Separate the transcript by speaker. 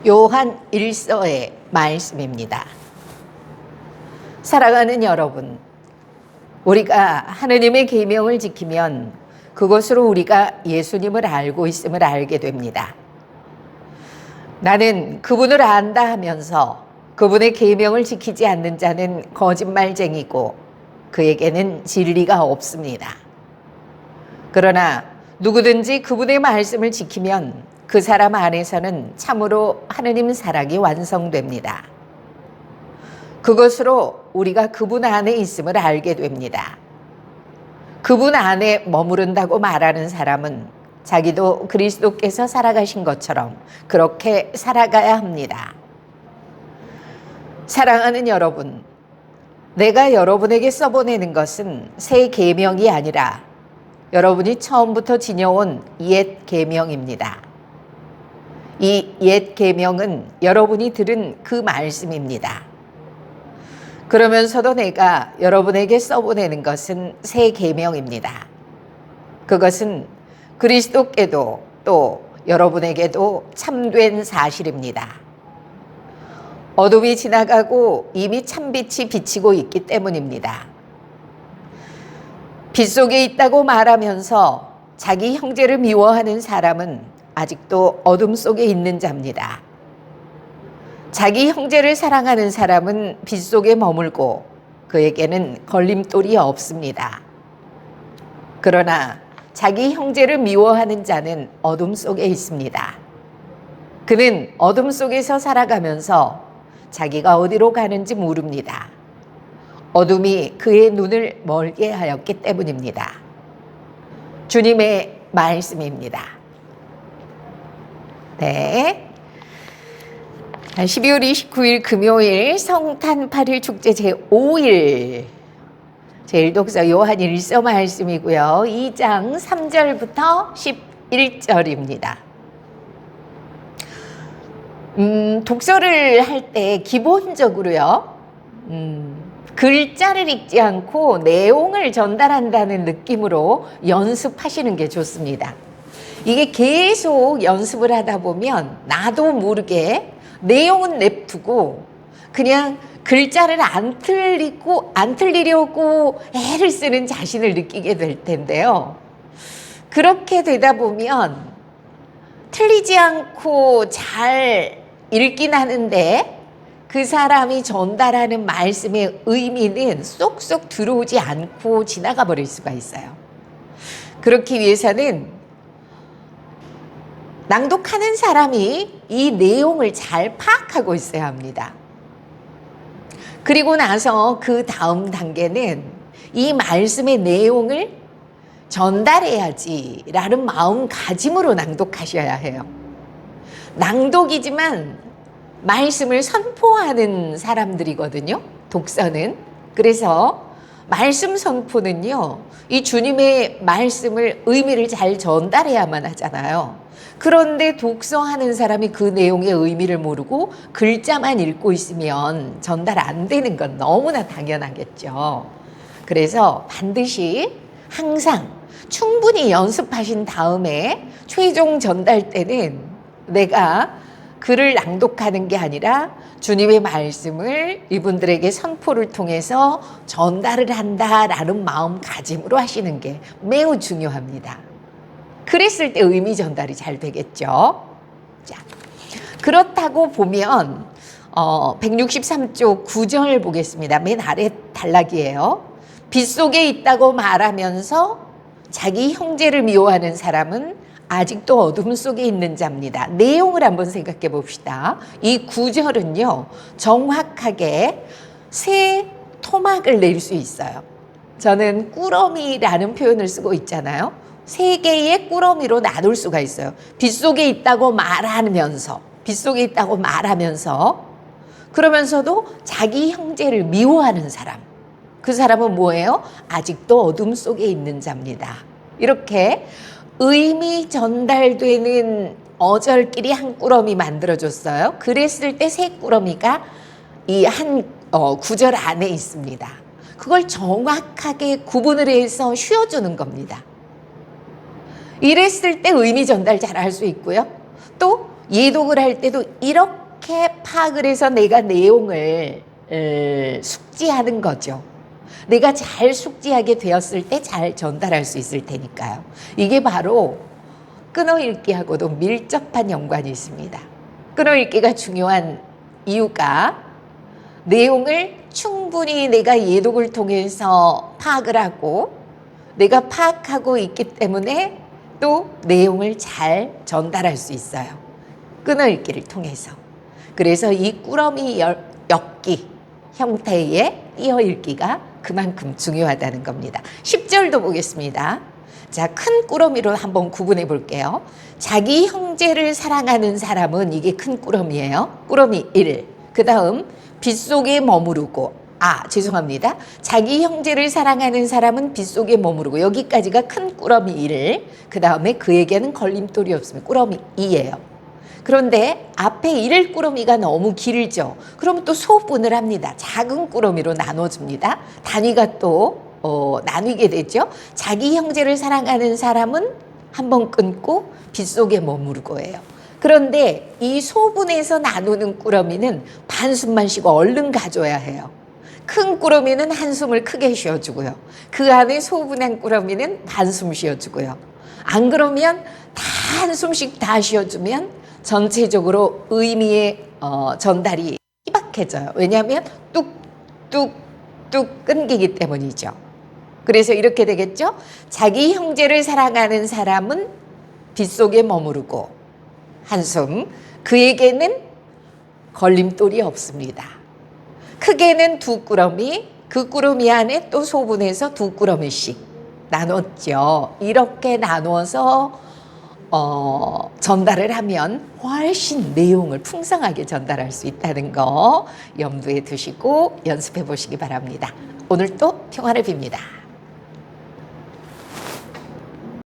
Speaker 1: 요한 1서의 말씀입니다. 사랑하는 여러분, 우리가 하느님의 계명을 지키면 그것으로 우리가 예수님을 알고 있음을 알게 됩니다. 나는 그분을 안다 하면서 그분의 계명을 지키지 않는 자는 거짓말쟁이고 그에게는 진리가 없습니다. 그러나 누구든지 그분의 말씀을 지키면 그 사람 안에서는 참으로 하느님 사랑이 완성됩니다. 그것으로 우리가 그분 안에 있음을 알게 됩니다. 그분 안에 머무른다고 말하는 사람은 자기도 그리스도께서 살아가신 것처럼 그렇게 살아가야 합니다. 사랑하는 여러분, 내가 여러분에게 써보내는 것은 새 계명이 아니라 여러분이 처음부터 지녀온 옛 계명입니다. 이 옛 계명은 여러분이 들은 그 말씀입니다. 그러면서도 내가 여러분에게 써보내는 것은 새 계명입니다. 그것은 그리스도께도 또 여러분에게도 참된 사실입니다. 어둠이 지나가고 이미 참빛이 비치고 있기 때문입니다. 빛 속에 있다고 말하면서 자기 형제를 미워하는 사람은 아직도 어둠 속에 있는 자입니다. 자기 형제를 사랑하는 사람은 빛 속에 머물고 그에게는 걸림돌이 없습니다. 그러나 자기 형제를 미워하는 자는 어둠 속에 있습니다. 그는 어둠 속에서 살아가면서 자기가 어디로 가는지 모릅니다. 어둠이 그의 눈을 멀게 하였기 때문입니다. 주님의 말씀입니다. 네. 12월 29일 금요일 성탄 8일 축제 제5일 제1독서 요한 1서 말씀이고요. 2장 3절부터 11절입니다. 독서를 할 때 기본적으로요. 글자를 읽지 않고 내용을 전달한다는 느낌으로 연습하시는 게 좋습니다. 이게 계속 연습을 하다 보면 나도 모르게 내용은 냅두고 그냥 글자를 안 틀리려고 애를 쓰는 자신을 느끼게 될 텐데요. 그렇게 되다 보면 틀리지 않고 잘 읽긴 하는데 그 사람이 전달하는 말씀의 의미는 쏙쏙 들어오지 않고 지나가 버릴 수가 있어요. 그렇기 위해서는 낭독하는 사람이 이 내용을 잘 파악하고 있어야 합니다. 그리고 나서 그 다음 단계는 이 말씀의 내용을 전달해야지라는 마음가짐으로 낭독하셔야 해요. 낭독이지만 말씀을 선포하는 사람들이거든요. 독서는. 그래서 말씀 선포는요. 이 주님의 말씀을 의미를 잘 전달해야만 하잖아요. 그런데 독서하는 사람이 그 내용의 의미를 모르고 글자만 읽고 있으면 전달 안 되는 건 너무나 당연하겠죠. 그래서 반드시 항상 충분히 연습하신 다음에 최종 전달 때는 내가 글을 낭독하는 게 아니라 주님의 말씀을 이분들에게 선포를 통해서 전달을 한다라는 마음가짐으로 하시는 게 매우 중요합니다. 그랬을 때 의미 전달이 잘 되겠죠. 자, 그렇다고 보면 163쪽 9절 보겠습니다. 맨 아래 단락이에요. 빛 속에 있다고 말하면서 자기 형제를 미워하는 사람은 아직도 어둠 속에 있는 자입니다. 내용을 한번 생각해 봅시다. 이 9절은요. 정확하게 세 토막을 낼 수 있어요. 저는 꾸러미라는 표현을 쓰고 있잖아요. 세 개의 꾸러미로 나눌 수가 있어요. 빛 속에 있다고 말하면서 그러면서도 자기 형제를 미워하는 사람. 그 사람은 뭐예요? 아직도 어둠 속에 있는 자입니다. 이렇게 의미 전달되는 어절끼리 한 꾸러미 만들어줬어요. 그랬을 때 세 꾸러미가 이 한 구절 안에 있습니다. 그걸 정확하게 구분을 해서 쉬어주는 겁니다. 이랬을 때 의미 전달 잘 할 수 있고요. 또 예독을 할 때도 이렇게 파악을 해서 내가 내용을 숙지하는 거죠. 내가 잘 숙지하게 되었을 때 잘 전달할 수 있을 테니까요. 이게 바로 끊어읽기하고도 밀접한 연관이 있습니다. 끊어읽기가 중요한 이유가 내용을 충분히 내가 예독을 통해서 파악을 하고 내가 파악하고 있기 때문에 또 내용을 잘 전달할 수 있어요. 끊어읽기를 통해서. 그래서 이 꾸러미 엮기 형태의 띄어읽기가 그만큼 중요하다는 겁니다. 10절도 보겠습니다. 자, 큰 꾸러미로 한번 구분해 볼게요. 자기 형제를 사랑하는 사람은 이게 큰 꾸러미예요. 꾸러미 1. 그 다음 빗속에 머무르고 죄송합니다. 자기 형제를 사랑하는 사람은 빗속에 머무르고 여기까지가 큰 꾸러미 1. 그 다음에 그에게는 걸림돌이 없으면 꾸러미 2예요. 그런데 앞에 1 꾸러미가 너무 길죠. 그럼 또 소분을 합니다. 작은 꾸러미로 나눠줍니다. 단위가 또 나뉘게 되죠. 자기 형제를 사랑하는 사람은 한번 끊고 빗속에 머무르고예요. 그런데 이 소분해서 나누는 꾸러미는 반숨만 쉬고 얼른 가져야 해요. 큰 꾸러미는 한숨을 크게 쉬어주고요. 그 안에 소분한 꾸러미는 반숨 쉬어주고요. 안 그러면 다 한숨씩 다 쉬어주면 전체적으로 의미의 전달이 희박해져요. 왜냐하면 뚝뚝뚝 끊기기 때문이죠. 그래서 이렇게 되겠죠. 자기 형제를 사랑하는 사람은 빗속에 머무르고 한숨, 그에게는 걸림돌이 없습니다. 크게는 2 꾸러미, 그 꾸러미 안에 또 소분해서 2 꾸러미씩 나눴죠. 이렇게 나눠서 전달을 하면 훨씬 내용을 풍성하게 전달할 수 있다는 거 염두에 두시고 연습해 보시기 바랍니다. 오늘 또 평화를 빕니다.